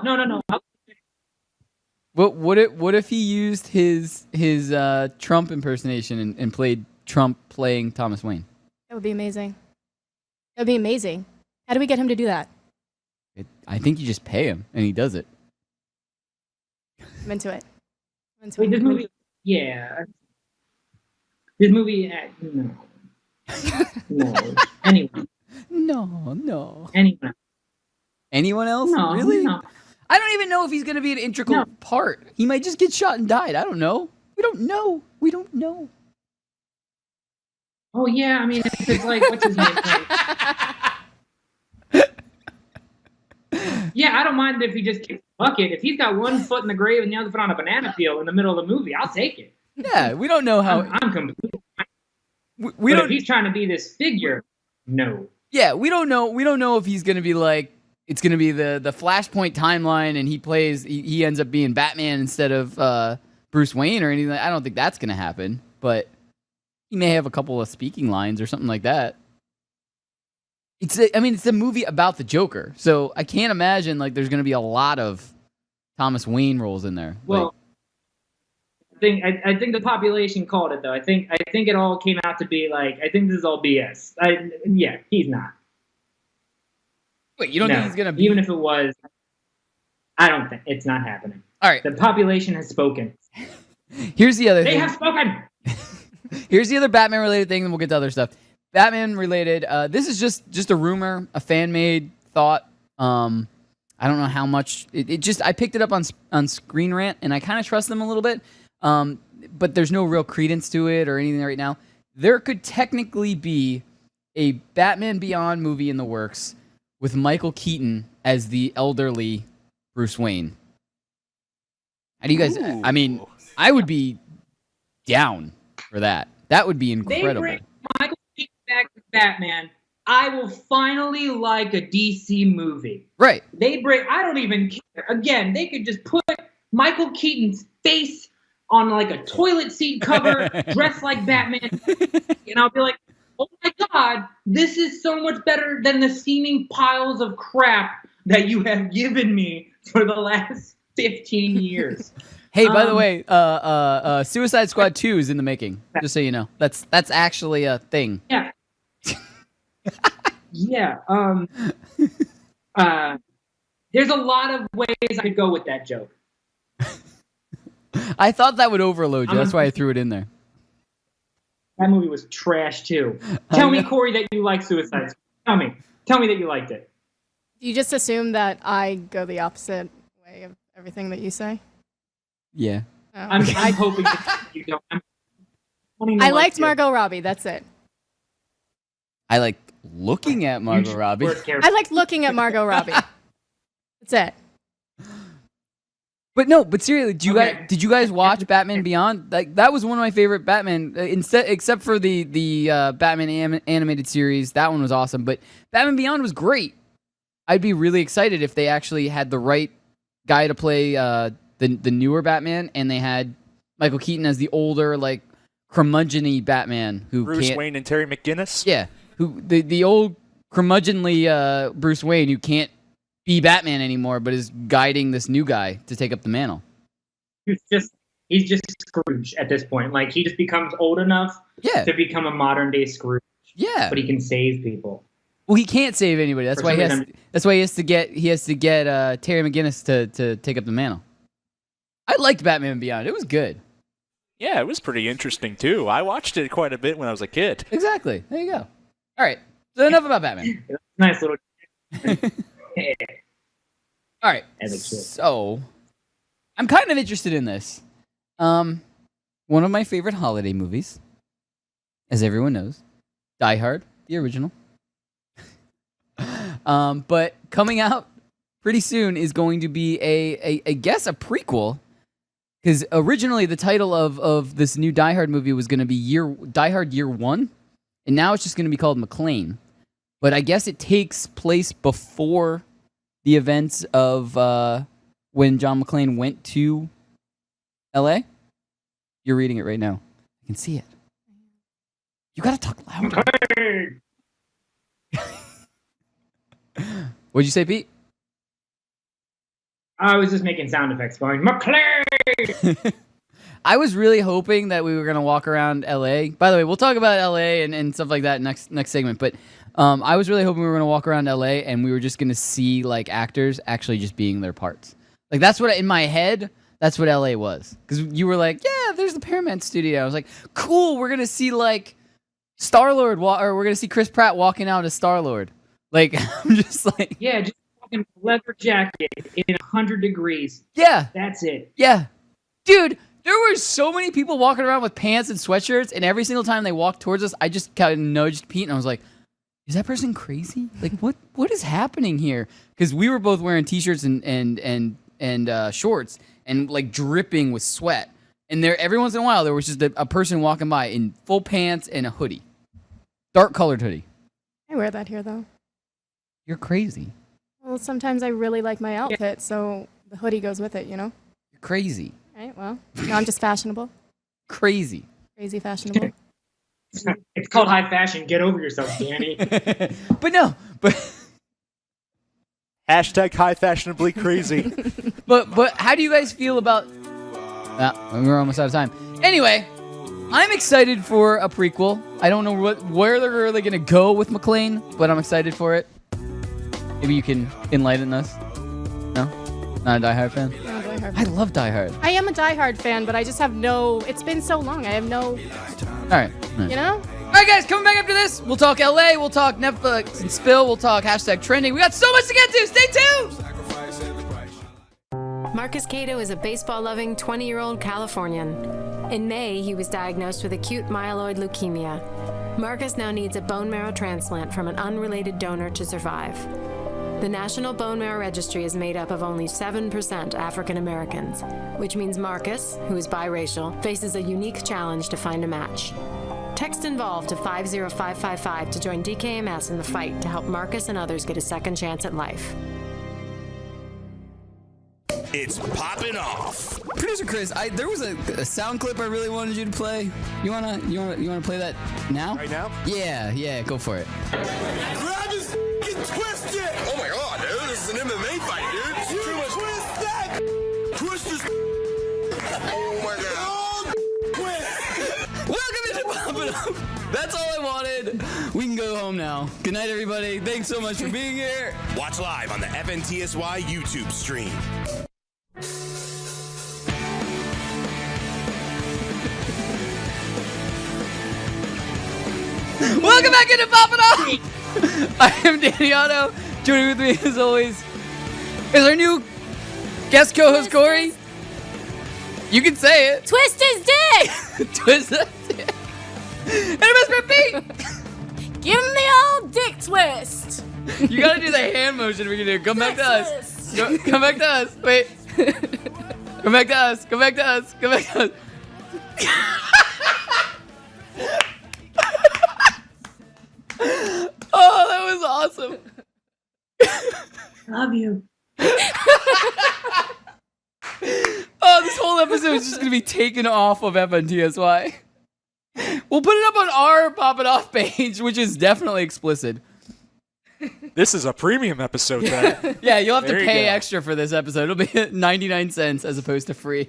What if he used his Trump impersonation and played Trump playing Thomas Wayne? That would be amazing. That would be amazing. How do we get him to do that? I think you just pay him and he does it. I'm into it. Wait, this movie, yeah. This movie, no. No. Anyone. No. Anyone. Anyone else? No, really? no. I don't even know if he's going to be an integral part. He might just get shot and died. I don't know. We don't know. Oh, yeah, I mean, it's like, what's his name? Yeah, I don't mind if he just kicks the bucket. If he's got one foot in the grave and the other foot on a banana peel in the middle of the movie, I'll take it. Yeah, we don't know how. I'm completely fine. We But don't. if he's trying to be this figure, no. Yeah, we don't know. We don't know if he's going to be like it's going to be the Flashpoint timeline, and he ends up being Batman instead of Bruce Wayne or anything. I don't think that's going to happen, but he may have a couple of speaking lines or something like that. It's a movie about the Joker, so I can't imagine like there's going to be a lot of Thomas Wayne roles in there. Well, I think the population called it though. I think it all came out to be like I think this is all BS. Yeah, he's not. Wait, you don't think he's gonna be? Even if it was, I don't think it's not happening. All right, the population has spoken. Here's the other thing. They have spoken. Here's the other Batman related thing, and we'll get to other stuff. Batman related. This is just a rumor, a fan made thought. I don't know how much. I picked it up on Screen Rant, and I kind of trust them a little bit. But there's no real credence to it or anything right now. There could technically be a Batman Beyond movie in the works with Michael Keaton as the elderly Bruce Wayne. How do you guys? Ooh. I mean, I would be down for that. That would be incredible. They bring Michael Keaton back to Batman. I will finally like a DC movie. Right. I don't even care. Again, they could just put Michael Keaton's face on like a toilet seat cover, dressed like Batman, and I'll be like, oh my God, this is so much better than the steaming piles of crap that you have given me for the last 15 years. Hey, by the way, Suicide Squad 2 is in the making. Just so you know, that's actually a thing. Yeah. Yeah. There's a lot of ways I could go with that joke. I thought that would overload you. That's why I threw it in there. That movie was trash too. Tell me, Cori, that you like Suicide Squad. Tell me that you liked it. You just assume that I go the opposite way of everything that you say? Yeah. Oh. I'm hoping that you don't. I liked Margot Robbie. That's it. I like looking at Margot Robbie. I liked looking at Margot Robbie. That's it. But seriously, did you guys watch Batman Beyond? Like that was one of my favorite Batman. Except for the Batman animated series, that one was awesome. But Batman Beyond was great. I'd be really excited if they actually had the right guy to play the newer Batman, and they had Michael Keaton as the older, like curmudgeon-y Batman who Bruce Wayne and Terry McGinnis. Yeah, who the old curmudgeonly Bruce Wayne who can't be Batman anymore, but is guiding this new guy to take up the mantle. He's just Scrooge at this point. Like he just becomes old enough to become a modern day Scrooge. Yeah, but he can save people. Well, he can't save anybody. That's why he has to get Terry McGinnis to take up the mantle. I liked Batman Beyond. It was good. Yeah, it was pretty interesting too. I watched it quite a bit when I was a kid. Exactly. There you go. All right. So enough about Batman. Nice little. All right. So I'm kind of interested in this. One of my favorite holiday movies, as everyone knows, Die Hard, the original. But coming out pretty soon is going to be I guess a prequel, because originally the title of this new Die Hard movie was going to be Die Hard Year One, and now it's just going to be called McClane. But I guess it takes place before the events of when John McClane went to L.A. You're reading it right now. I can see it. You gotta talk louder. What'd you say, Pete? I was just making sound effects going, McClane! I was really hoping that we were gonna walk around LA. By the way, we'll talk about LA and stuff like that next segment. But I was really hoping we were gonna walk around LA and we were just gonna see like actors actually just being their parts. Like that's what in my head. That's what LA was. Because you were like, yeah, there's the Paramount studio. I was like, cool, we're going to see, like, Star-Lord, or we're going to see Chris Pratt walking out as Star-Lord. Like, I'm just like... Yeah, just fucking leather jacket in 100 degrees. Yeah. That's it. Yeah. Dude, there were so many people walking around with pants and sweatshirts, and every single time they walked towards us, I just kind of nudged Pete, and I was like, is that person crazy? Like, what is happening here? Because we were both wearing T-shirts and shorts, and like dripping with sweat. And there, every once in a while, there was just a person walking by in full pants and a hoodie. Dark colored hoodie. I wear that here, though. You're crazy. Well, sometimes I really like my outfit, so the hoodie goes with it, you know? You're crazy. Right, well, no, I'm just fashionable. Crazy. Crazy fashionable. It's called high fashion. Get over yourself, Danny. But Hashtag high fashionably crazy. But how do you guys feel about... we're almost out of time. Anyway, I'm excited for a prequel. I don't know where they're really going to go with McClane, but I'm excited for it. Maybe you can enlighten us. No? Not a Die Hard fan? No, Die Hard. I love Die Hard. I am a Die Hard fan, but I just have no... It's been so long. I have no... All right. You know? All right, guys, coming back after this, we'll talk LA, we'll talk Netflix and Spill, we'll talk hashtag trending. We got so much to get to. Stay tuned. Marcus Cato is a baseball-loving 20-year-old Californian. In May, he was diagnosed with acute myeloid leukemia. Marcus now needs a bone marrow transplant from an unrelated donor to survive. The National Bone Marrow Registry is made up of only 7% African Americans, which means Marcus, who is biracial, faces a unique challenge to find a match. Text involved to 50555 to join DKMS in the fight to help Marcus and others get a second chance at life. It's Poppin' Off. Producer Chris, there was a sound clip I really wanted you to play. You wanna play that now? Right now? Yeah, go for it. Grab his twist it! Oh my god, dude, this is an MMA fight, dude. You twist that! Twist his... Oh my god. Welcome into Poppin' Off. That's all I wanted. We can go home now. Good night, everybody. Thanks so much for being here. Watch live on the FNTSY YouTube stream. Welcome back into Poppin' Off. I am Danny Otto. Joining with me, as always, is our new guest co-host, Cori. You can say it. Twist his dick! Twist his dick. And Miss Pete. Give him the old dick twist! You gotta do the hand motion we can do. Come back to us. Come back to us. Wait. Come back to us. Come back to us. Come back to us. Oh, that was awesome. Love you. Oh, this whole episode is just going to be taken off of FNTSY. We'll put it up on our Poppin' Off page, which is definitely explicit. This is a premium episode then. Yeah, you'll have There to you pay go. extra for this episode. It'll be 99 cents as opposed to free.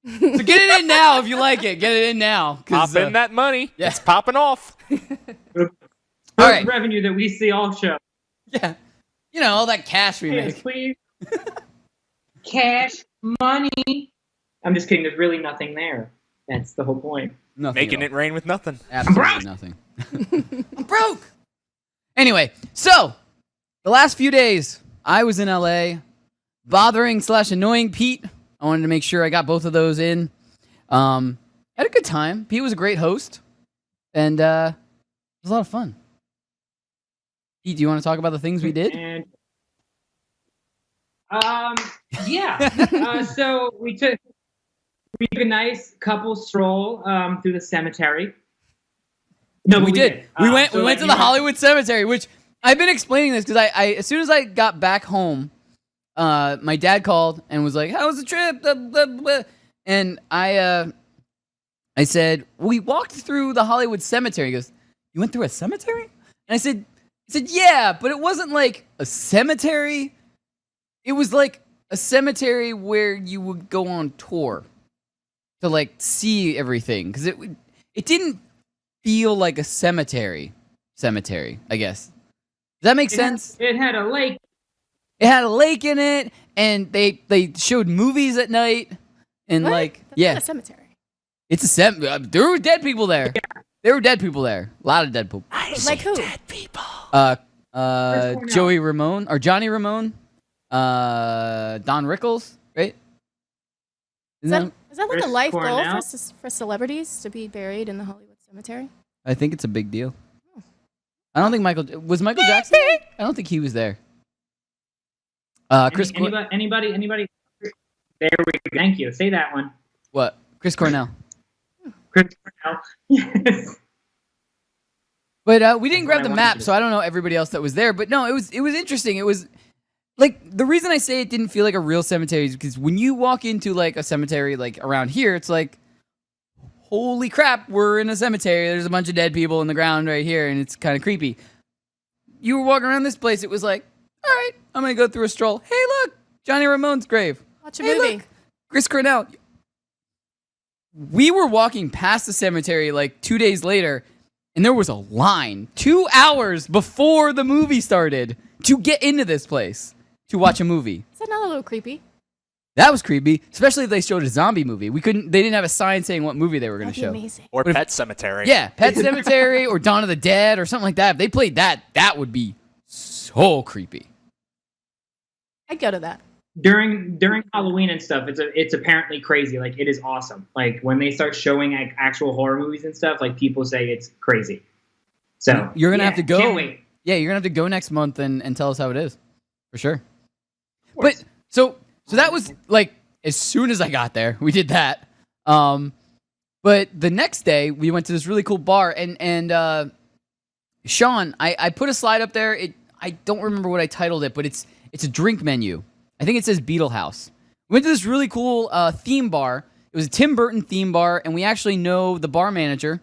So get it in now if you like it. Get it in now. Pop in that money. Yeah. It's popping off. All right. Revenue that we see all show. Yeah. You know, all that cash we Yes, make. please. Cash, money. I'm just kidding. There's really nothing there. That's the whole point. Nothing Making at it rain with nothing. Absolutely nothing. I'm broke. Anyway, so the last few days, I was in LA, bothering / annoying Pete. I wanted to make sure I got both of those in. Had a good time. Pete was a great host, and it was a lot of fun. Pete, do you want to talk about the things we did? And so we took a nice couple stroll through the cemetery. No, we did. We went so to the Hollywood Cemetery, which I've been explaining this because I as soon as I got back home, my dad called and was like, "How was the trip?" Blah, blah, blah. And I said, "We walked through the Hollywood Cemetery." He goes, "You went through a cemetery?" And I said, "Yeah, but it wasn't like a cemetery. It was like a cemetery where you would go on tour to like see everything because it didn't feel like a cemetery, I guess. Does that make sense? It had a lake. It had a lake in it, and they showed movies at night, and That's not a cemetery. it's a cemetery. There were dead people there. Yeah. There were dead people there. A lot of dead people. Like who? Dead people. Joey Ramone or Johnny Ramone, Don Rickles, right? Is that like Chris a life goal Cornell? for celebrities to be buried in the Hollywood Cemetery? I think it's a big deal. I don't think Michael Jackson there? I don't think he was there. Chris. Anybody? There we go. Thank you. Say that one. What? Chris Cornell. Chris Cornell. Yes. But we didn't grab the map, so I don't know everybody else that was there. But no, it was interesting. It was like the reason I say it didn't feel like a real cemetery is because when you walk into like a cemetery like around here, it's like, holy crap, we're in a cemetery. There's a bunch of dead people in the ground right here, and it's kind of creepy. You were walking around this place, it was like, all right, I'm gonna go through a stroll. Hey, look, Johnny Ramone's grave. Watch a movie. Look, Chris Cornell. We were walking past the cemetery like 2 days later, and there was a line 2 hours before the movie started to get into this place to watch a movie. Is that not a little creepy? That was creepy, especially if they showed a zombie movie. They didn't have a sign saying what movie they were going to show. Amazing. Or Pet Cemetery. Yeah, Pet Cemetery or Dawn of the Dead or something like that. If they played that, that would be so creepy. I'd go to that. During Halloween and stuff, it's apparently crazy. Like, it is awesome. Like, when they start showing like actual horror movies and stuff, like, people say it's crazy. So you're gonna have to go. Can't wait. Yeah, you're gonna have to go next month and tell us how it is, for sure. But so that was like as soon as I got there, we did that. But the next day we went to this really cool bar and Sean, I put a slide up there. I don't remember what I titled it, but it's a drink menu. I think it says Beetle House. We went to this really cool theme bar. It was a Tim Burton theme bar, and we actually know the bar manager.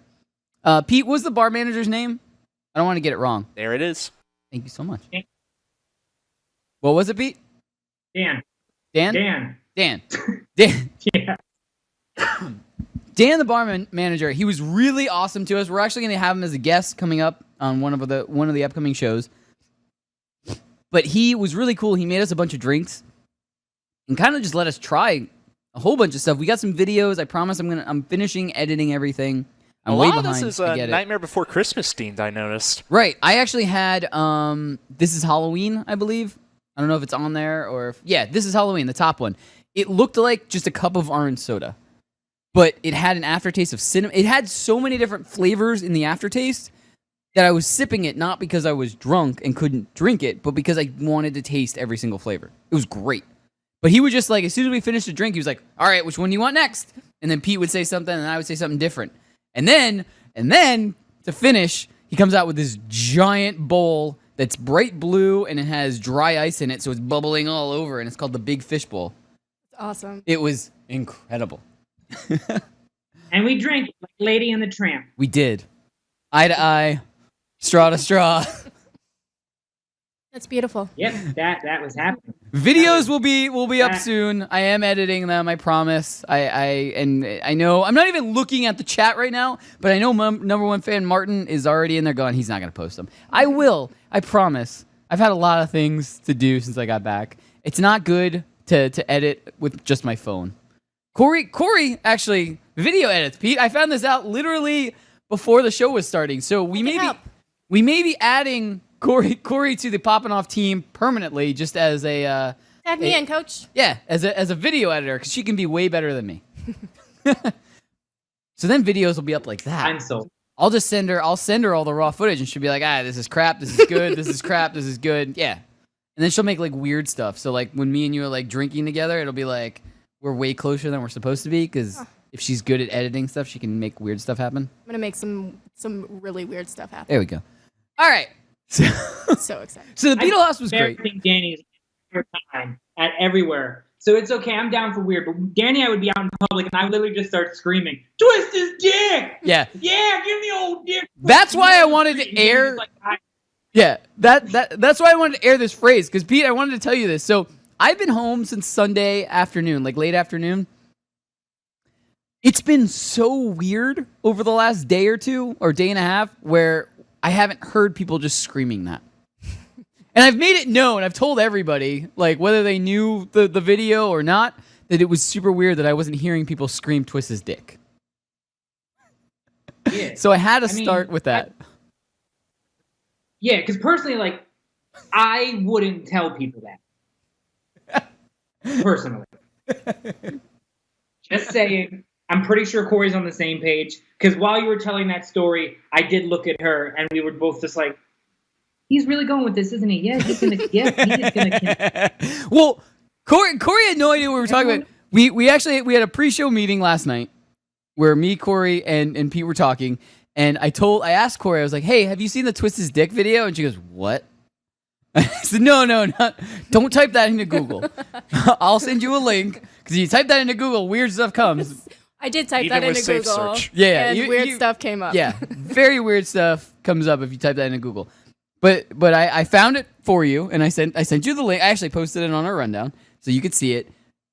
Pete, what was the bar manager's name? I don't want to get it wrong. There it is. Thank you so much. What was it, Pete? Dan. Dan. Yeah. Dan, the bar manager, he was really awesome to us. We're actually going to have him as a guest coming up on one of the upcoming shows. But he was really cool. He made us a bunch of drinks and kind of just let us try a whole bunch of stuff. We got some videos. I promise I'm finishing editing everything. I'm way behind. This is Nightmare Before Christmas themed, I noticed. Right. I actually had This Is Halloween, I believe. I don't know if it's on there or This Is Halloween, the top one. It looked like just a cup of orange soda, but it had an aftertaste of cinnamon. It had so many different flavors in the aftertaste that I was sipping it not because I was drunk and couldn't drink it, but because I wanted to taste every single flavor. It was great. But he would just like, as soon as we finished the drink, he was like, all right, which one do you want next? And then Pete would say something and I would say something different. And then to finish, he comes out with this giant bowl that's bright blue and it has dry ice in it, so it's bubbling all over, and it's called the Big Fish Bowl. It's awesome. It was incredible. And we drank like Lady and the Tramp. We did. Eye to eye, straw to straw. That's beautiful. Yep, that was happening. Videos will be up soon. I am editing them, I promise. I know I'm not even looking at the chat right now, but I know number one fan Martin is already in there going, he's not going to post them. I will. I promise. I've had a lot of things to do since I got back. It's not good to edit with just my phone. Cori actually video edits, Pete. I found this out literally before the show was starting. So we may be adding Cori to the Poppin Off team permanently, just as a Tag me in, coach. Yeah, as a video editor, because she can be way better than me. So then videos will be up like that. I'm so. I'll send her all the raw footage, and she'll be like, this is crap, this is good, this is crap, this is good. Yeah. And then she'll make like weird stuff. So like when me and you are like drinking together, it'll be like we're way closer than we're supposed to be, because if she's good at editing stuff, she can make weird stuff happen. I'm gonna make some really weird stuff happen. There we go. All right. So excited. So the Beetle House was great. I think Danny's her time at everywhere. So it's okay. I'm down for weird. But Danny, I would be out in public, and I would literally just start screaming, "Twist his dick!" Yeah. Yeah, give me old dick. That's why I wanted to air. Yeah, that's why I wanted to air this phrase, because Pete, I wanted to tell you this. So I've been home since Sunday afternoon, like late afternoon. It's been so weird over the last day or two, or day and a half, where I haven't heard people just screaming that. And I've made it known. I've told everybody, like whether they knew the video or not, that it was super weird that I wasn't hearing people scream "twist his dick." Yeah. So I had to start with that. Yeah, because personally, like, I wouldn't tell people that. Personally. Just saying. I'm pretty sure Cori's on the same page. Because while you were telling that story, I did look at her, and we were both just like, he's really going with this, isn't he? Yeah, he's gonna. Yeah, he is gonna. Well, Cori had no idea what we were talking about. We had a pre-show meeting last night where me, Cori, and Pete were talking, and I asked Cori, I was like, "Hey, have you seen the Twist His Dick video?" And she goes, "What?" I said, "No, don't type that into Google. I'll send you a link, because if you type that into Google, weird stuff comes." I did type that into Google. Search. Yeah, and weird stuff came up. Yeah, very weird stuff comes up if you type that into Google. But I found it for you, and I sent you the link. I actually posted it on our rundown, so you could see it.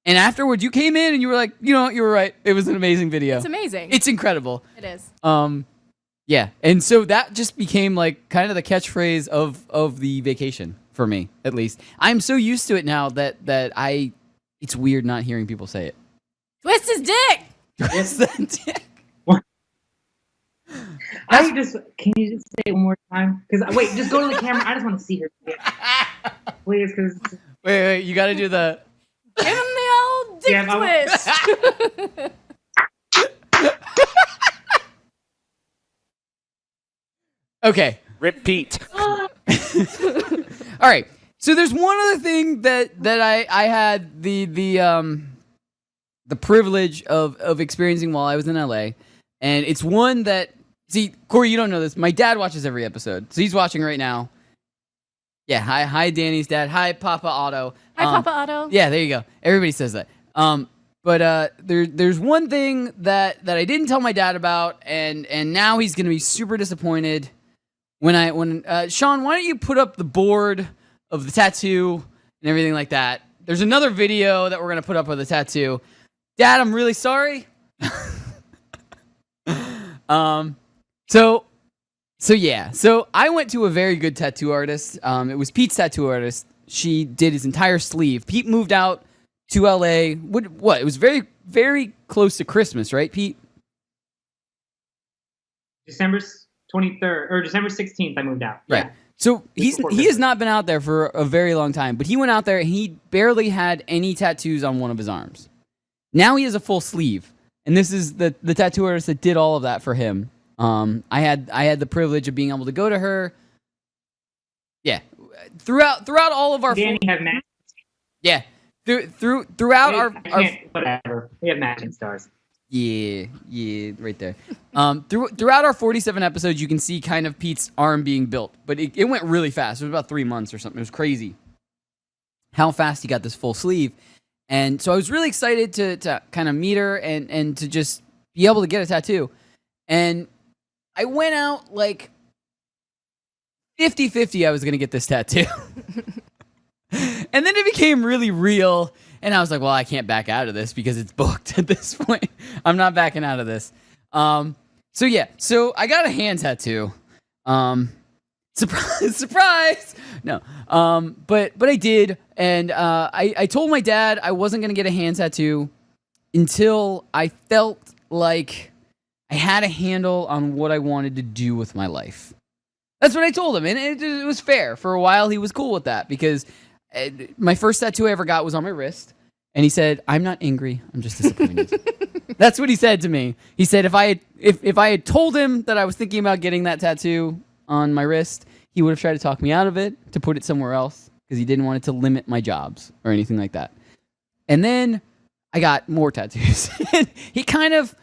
And afterwards, you came in and you were like, you know what, you were right. It was an amazing video. It's amazing. It's incredible. It is. Yeah, and so that just became like kind of the catchphrase of the vacation for me, at least. I'm so used to it now that it's weird not hearing people say it. Twist his dick. Twist the dick. Can you just say it one more time? Because wait, just go to the camera. I just want to see her. Please, because wait, you got to do the. Give him the old dick twist. Okay. Repeat. All right. So there's one other thing that I had the privilege of experiencing while I was in LA, and it's one that. See, Cori, you don't know this. My dad watches every episode, so he's watching right now. Yeah, hi, Danny's dad. Hi, Papa Otto. Hi, Papa Otto. Yeah, there you go. Everybody says that. But there's one thing that I didn't tell my dad about, and now he's gonna be super disappointed when Sean, why don't you put up the board of the tattoo and everything like that? There's another video that we're gonna put up of the tattoo. Dad, I'm really sorry. So I went to a very good tattoo artist. It was Pete's tattoo artist. She did his entire sleeve. Pete moved out to LA. What? It was very, very close to Christmas, right, Pete? December 23rd or December 16th, I moved out. Right. Yeah. So he has not been out there for a very long time, but he went out there and he barely had any tattoos on one of his arms. Now he has a full sleeve, and this is the tattoo artist that did all of that for him. I had the privilege of being able to go to her. Yeah, throughout all of our. Danny have matching. Yeah, throughout our whatever, we have matching stars. Yeah, right there. Throughout our 47 episodes, you can see kind of Pete's arm being built, but it went really fast. It was about 3 months or something. It was crazy how fast he got this full sleeve, and so I was really excited to kind of meet her and to just be able to get a tattoo, and I went out like 50-50 I was going to get this tattoo. And then it became really real, and I was like, well, I can't back out of this because it's booked at this point. I'm not backing out of this. So I got a hand tattoo. Surprise! No. But I did, and I told my dad I wasn't going to get a hand tattoo until I felt like I had a handle on what I wanted to do with my life. That's what I told him, and it was fair. For a while, he was cool with that because my first tattoo I ever got was on my wrist, and he said, "I'm not angry. I'm just disappointed." That's what he said to me. He said if I had told him that I was thinking about getting that tattoo on my wrist, he would have tried to talk me out of it to put it somewhere else because he didn't want it to limit my jobs or anything like that. And then I got more tattoos. he kind of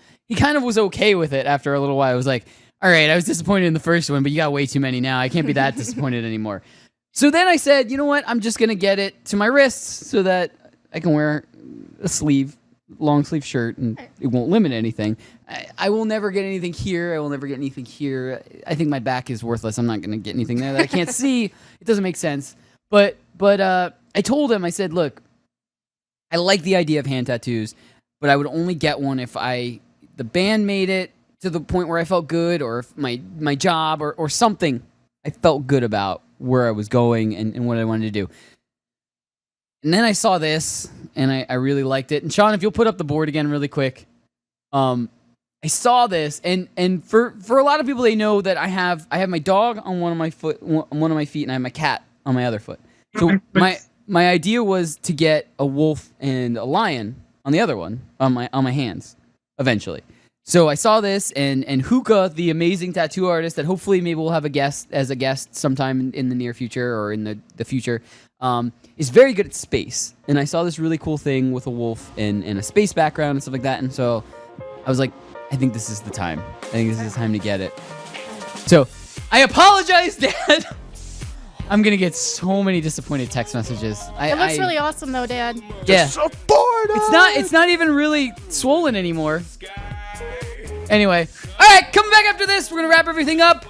was okay with it after a little while. I was like, all right, I was disappointed in the first one, but you got way too many now. I can't be that disappointed anymore. So then I said, you know what? I'm just going to get it to my wrists so that I can wear a long sleeve shirt and it won't limit anything. I will never get anything here. I will never get anything here. I think my back is worthless. I'm not going to get anything there that I can't see. It doesn't make sense. But I told him, I said, look, I like the idea of hand tattoos, but I would only get one if the band made it to the point where I felt good, or if my job or something I felt good about where I was going and what I wanted to do. And then I saw this, and I really liked it. And Sean, if you'll put up the board again really quick. I saw this, and for a lot of people, they know that I have my dog on one of my feet, and I have my cat on my other foot. So my idea was to get a wolf and a lion on the other one on my hands eventually. So I saw this, and Hookah, the amazing tattoo artist that hopefully maybe we'll have as a guest sometime in the near future or in the future, is very good at space. And I saw this really cool thing with a wolf and a space background and stuff like that. And so I was like, I think this is the time. I think this is the time to get it. So I apologize, Dad. I'm going to get so many disappointed text messages. It looks really awesome, though, Dad. Yeah. Disappointed! It's not even really swollen anymore. Anyway. All right, coming back after this. We're going to wrap everything up.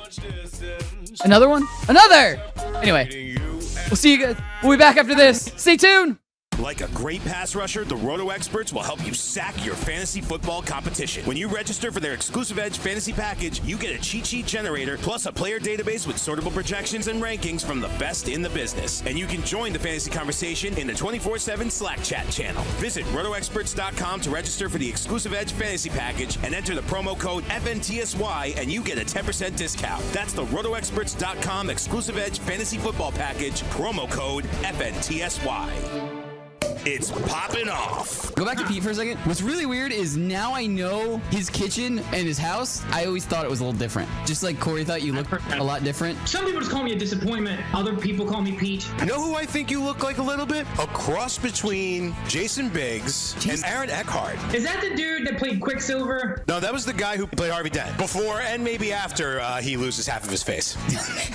Another one? Another! Anyway, we'll see you guys. We'll be back after this. Stay tuned. Like a great pass rusher, the Roto Experts will help you sack your fantasy football competition. When you register for their exclusive Edge fantasy package, you get a cheat sheet generator plus a player database with sortable projections and rankings from the best in the business. And you can join the fantasy conversation in the 24/7 Slack chat channel. Visit rotoexperts.com to register for the exclusive Edge fantasy package and enter the promo code FNTSY and you get a 10% discount. That's the rotoexperts.com exclusive Edge fantasy football package, promo code FNTSY. It's popping off. Go back to Pete for a second. What's really weird is now I know his kitchen and his house. I always thought it was a little different. Just like Corey thought you looked a lot different. Some people just call me a disappointment. Other people call me Pete. You know who I think you look like a little bit? A cross between Jason Biggs and Aaron Eckhart. Is that the dude that played Quicksilver? No, that was the guy who played Harvey Dent. Before and maybe after he loses half of his face.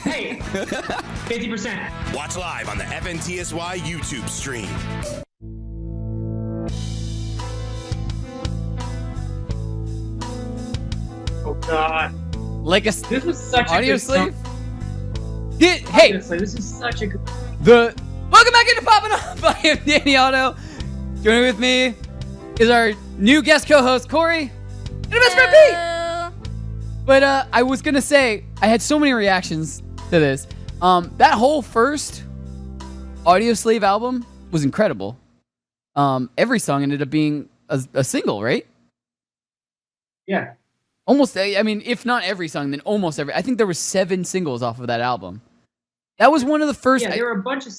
Hey, 50%. Watch live on the FNTSY YouTube stream. Oh God! Like this was such audio a good sleeve. Hey, this is such a good. Welcome back into Poppin Off. I am Danny Otto. Joining with me is our new guest co-host Cori and our best friend Pete. But I was gonna say I had so many reactions to this. That whole first audio slave album was incredible. Every song ended up being a single, right? Yeah. Almost, I mean, if not every song, then almost every. I think there were 7 singles off of that album. That was one of the first. Yeah, there were a bunch of.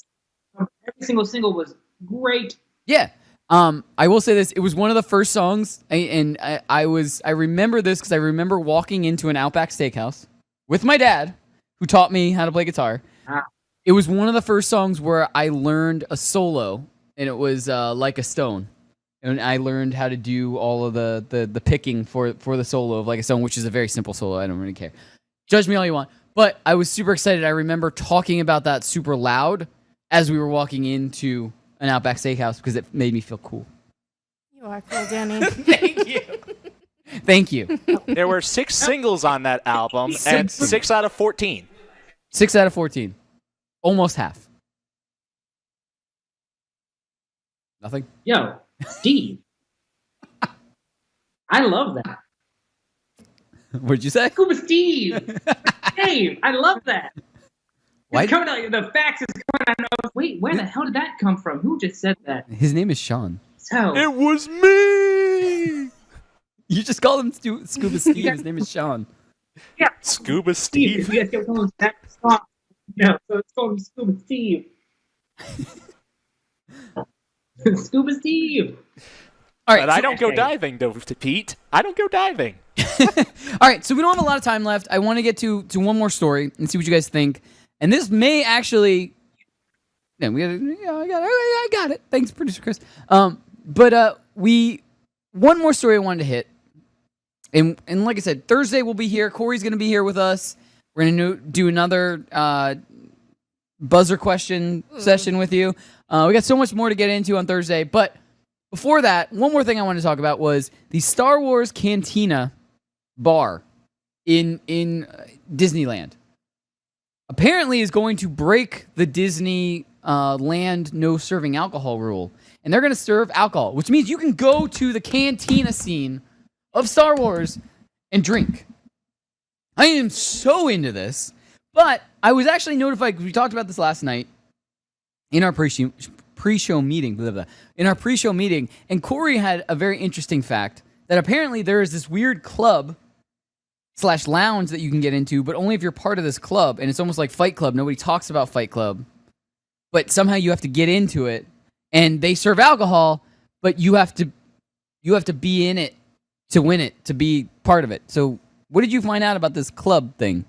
Every single was great. Yeah. I will say this: it was one of the first songs, I remember this because I remember walking into an Outback Steakhouse with my dad, who taught me how to play guitar. It was one of the first songs where I learned a solo, and it was Like a Stone. And I learned how to do all of the picking for the solo of Like a Stone, which is a very simple solo. I don't really care. Judge me all you want. But I was super excited. I remember talking about that super loud as we were walking into an Outback Steakhouse because it made me feel cool. You are cool, Danny. Thank you. Thank you. There were 6 singles on that album, and 6 out of 14. 6 out of 14. Almost half. Nothing? Yo, Steve. I love that. What'd you say? Scuba Steve. Dave, I love that. Why? It's coming out, the facts is coming out. Wait, where the hell did that come from? Who just said that? His name is Sean. So It was me. You just called him Scuba Steve. His name is Sean. Yeah. Scuba Steve. You guys get someone's that song. No, so it's called Scuba Steve. Scuba Steve. All right, But I don't go diving, though, Pete. I don't go diving. All right, so we don't have a lot of time left. I want to get to one more story and see what you guys think. And this may actually... No, I got it. Thanks, producer Chris. One more story I wanted to hit. And like I said, Thursday we'll be here. Cori's going to be here with us. We're going to do another buzzer question session with you. We got so much more to get into on Thursday. But before that, one more thing I wanted to talk about was the Star Wars Cantina bar in Disneyland. Apparently is going to break the Disney land no serving alcohol rule. And they're going to serve alcohol, which means you can go to the cantina scene of Star Wars and drink. I am so into this. But I was actually notified, because we talked about this last night in our pre-show meeting. Blah, blah, blah, in our pre-show meeting, and Cori had a very interesting fact that apparently there is this weird club / lounge that you can get into, but only if you're part of this club. And it's almost like Fight Club. Nobody talks about Fight Club. But somehow you have to get into it. And they serve alcohol, but you have to be in it to win it, to be part of it. So what did you find out about this club thing?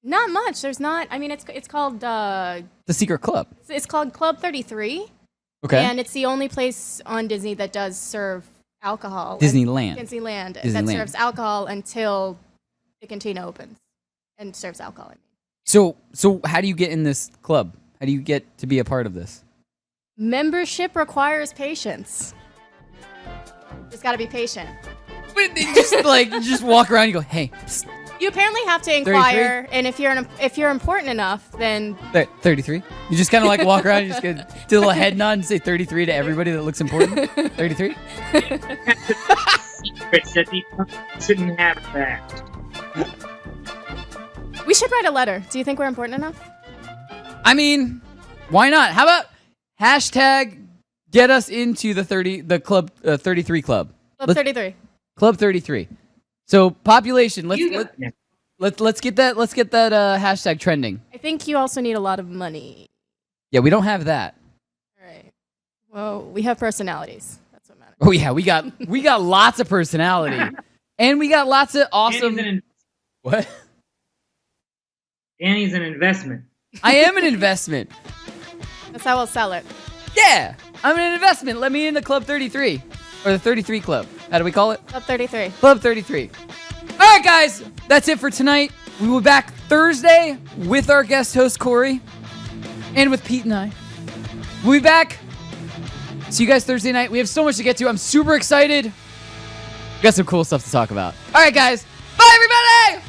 Not much. There's not. I mean, it's called The secret club. It's called Club 33. Okay. And it's the only place on Disney that does serve alcohol. Disneyland. Disneyland. That Disneyland. serves alcohol until the cantina opens and serves alcohol. So how do you get in this club? How do you get to be a part of this? Membership requires patience. Just got to be patient. You just walk around and you go, hey. Psst. You apparently have to inquire, and if you're important enough, then 33. You just kind of like walk around and just do a little head nod and say 33 to everybody that looks important. 33. Secrets that you shouldn't have that. We should write a letter. Do you think we're important enough? I mean, why not? How about hashtag get us into the club 33 club. Club 33. Club 33. So population, let's get that hashtag trending. I think you also need a lot of money. Yeah, we don't have that. All right. Well, we have personalities. That's what matters. Oh yeah, we got lots of personality, and we got lots of awesome. What? Danny's an investment. I am an investment. That's how we'll sell it. Yeah, I'm an investment. Let me into Club 33 or the 33 Club. How do we call it? Club 33. Club 33. All right, guys, that's it for tonight. We will be back Thursday with our guest host Cori and with Pete and I. We'll be back. See you guys Thursday night. We have so much to get to. I'm super excited. We got some cool stuff to talk about. All right, guys. Bye, everybody.